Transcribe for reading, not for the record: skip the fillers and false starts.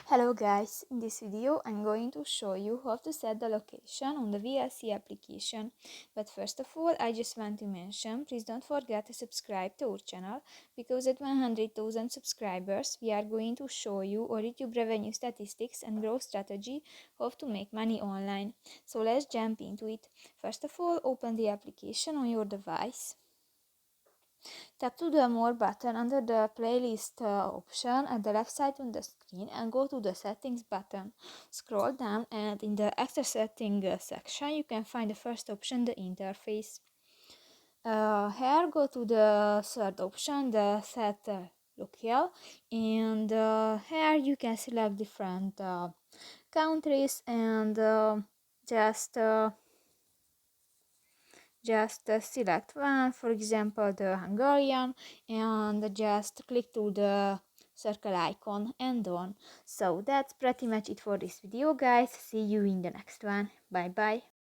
Hello guys, in this video I'm going to show you how to set the location on the VLC application. But first of all, I just want to mention, please don't forget to subscribe to our channel, because at 100,000 subscribers we are going to show you our YouTube revenue statistics and growth strategy, how to make money online. So let's jump into it. First of all, open the application on your device. Tap to the More button under the playlist option at the left side on the screen and go to the Settings button. Scroll down and in the Extra Setting section you can find the first option, the interface. Here go to the third option, the Set Locale, and here you can select different countries and just select one, for example the Hungarian, and just click to the circle icon and done. So that's pretty much it for this video guys. See you in the next one. Bye bye.